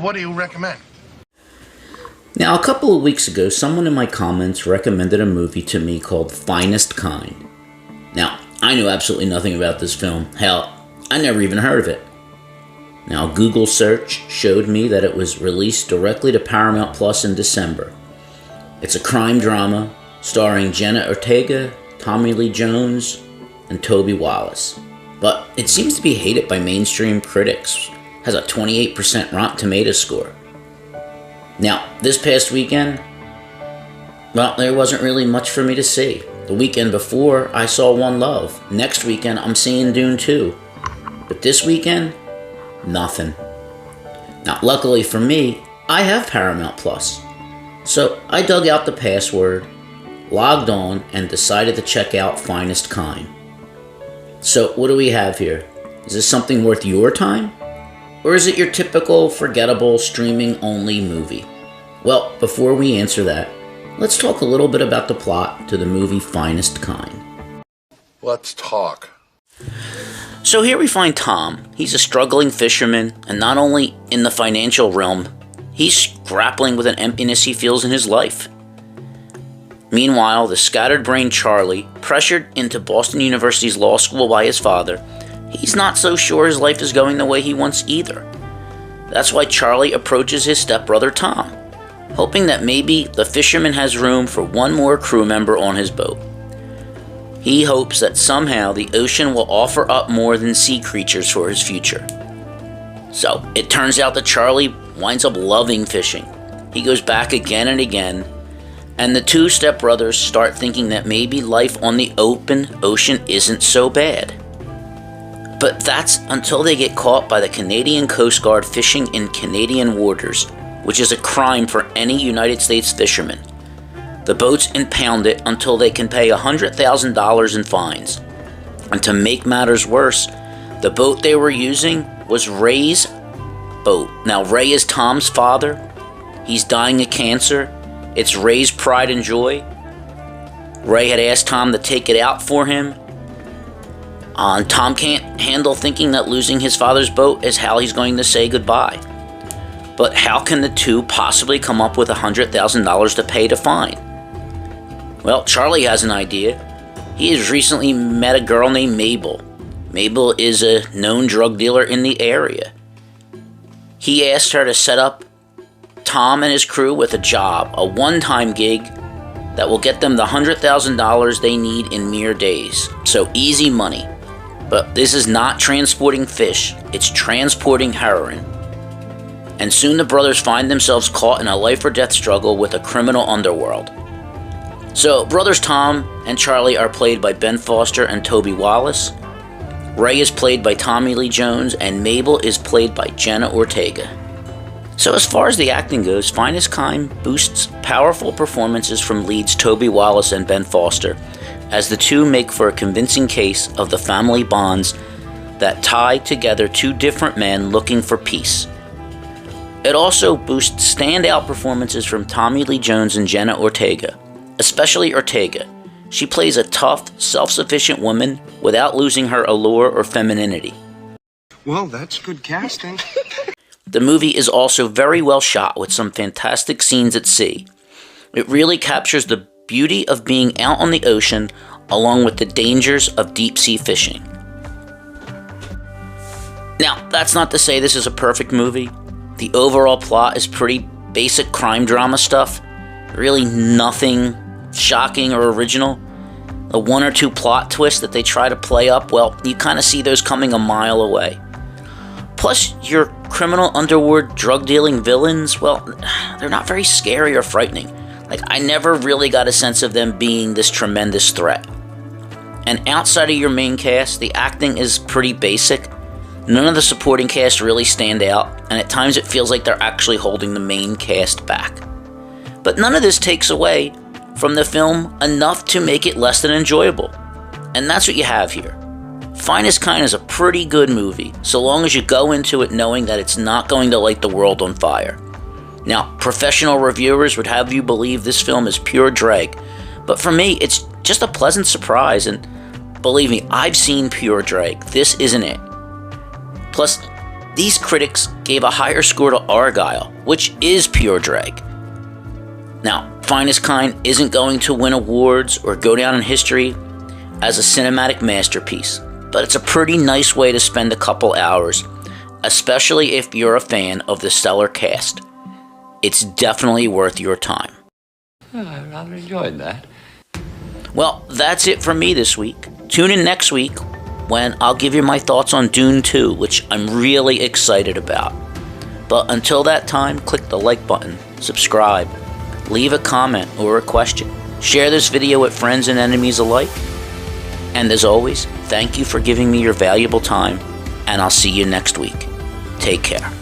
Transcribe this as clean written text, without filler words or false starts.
what do you recommend? Now, a couple of weeks ago, someone in my comments recommended a movie to me called Finestkind. Now, I knew absolutely nothing about this film. Hell, I never even heard of it. Now, Google search showed me that it was released directly to Paramount Plus in December. It's a crime drama starring Jenna Ortega, Tommy Lee Jones, and Toby Wallace. But it seems to be hated by mainstream critics. Has a 28% Rotten Tomatoes score. Now, this past weekend, well, there wasn't really much for me to see. The weekend before, I saw One Love. Next weekend, I'm seeing Dune 2. But this weekend, nothing. Now, luckily for me, I have Paramount Plus. So I dug out the password, logged on, and decided to check out Finestkind. So what do we have here? Is this something worth your time? Or is it your typical forgettable streaming-only movie? Well, before we answer that, let's talk a little bit about the plot to the movie Finestkind. Let's talk. So here we find Tom. He's a struggling fisherman, and not only in the financial realm, he's grappling with an emptiness he feels in his life. Meanwhile, the scattered-brained Charlie, pressured into Boston University's law school by his father, he's not so sure his life is going the way he wants either. That's why Charlie approaches his stepbrother Tom, hoping that maybe the fisherman has room for one more crew member on his boat. He hopes that somehow the ocean will offer up more than sea creatures for his future. So, it turns out that Charlie winds up loving fishing. He goes back again and again, and the two stepbrothers start thinking that maybe life on the open ocean isn't so bad. But that's until they get caught by the Canadian Coast Guard fishing in Canadian waters, which is a crime for any United States fisherman. The boats impound it until they can pay $100,000 in fines. And to make matters worse, the boat they were using was Ray's boat. Now, Ray is Tom's father. He's dying of cancer. It's Ray's pride and joy. Ray had asked Tom to take it out for him. And Tom can't handle thinking that losing his father's boat is how he's going to say goodbye. But how can the two possibly come up with $100,000 to pay to fine? Well, Charlie has an idea. He has recently met a girl named Mabel. Mabel is a known drug dealer in the area. He asked her to set up Tom and his crew with a job, a one-time gig that will get them the $100,000 they need in mere days. So easy money. But this is not transporting fish, it's transporting heroin. And soon the brothers find themselves caught in a life or death struggle with a criminal underworld. So, brothers Tom and Charlie are played by Ben Foster and Toby Wallace. Ray is played by Tommy Lee Jones, and Mabel is played by Jenna Ortega. So as far as the acting goes, Finestkind boosts powerful performances from leads Toby Wallace and Ben Foster, as the two make for a convincing case of the family bonds that tie together two different men looking for peace. It also boosts standout performances from Tommy Lee Jones and Jenna Ortega. Especially Ortega. She plays a tough, self-sufficient woman without losing her allure or femininity. Well, that's good casting. The movie is also very well shot with some fantastic scenes at sea. It really captures the beauty of being out on the ocean along with the dangers of deep-sea fishing. Now, that's not to say this is a perfect movie. The overall plot is pretty basic crime drama stuff. Really nothing shocking or original. The one or two plot twists that they try to play up, well, you kind of see those coming a mile away. Plus, your criminal underworld drug-dealing villains, well, they're not very scary or frightening. Like, I never really got a sense of them being this tremendous threat. And outside of your main cast, the acting is pretty basic. None of the supporting cast really stand out, and at times it feels like they're actually holding the main cast back. But none of this takes away from the film enough to make it less than enjoyable. And that's what you have here. Finestkind is a pretty good movie, so long as you go into it knowing that it's not going to light the world on fire. Now, professional reviewers would have you believe this film is pure drag, but for me, it's just a pleasant surprise, and believe me, I've seen pure drag. This isn't it. Plus, These critics gave a higher score to Argyle, which is pure drag. Now, Finestkind isn't going to win awards or go down in history as a cinematic masterpiece, but it's a pretty nice way to spend a couple hours, especially if you're a fan of the stellar cast. It's definitely worth your time. I rather enjoyed that. Well, that's it from me this week. Tune in next week when I'll give you my thoughts on Dune 2, which I'm really excited about. But until that time, click the like button, subscribe, leave a comment or a question, share this video with friends and enemies alike. And as always, thank you for giving me your valuable time, and I'll see you next week. Take care.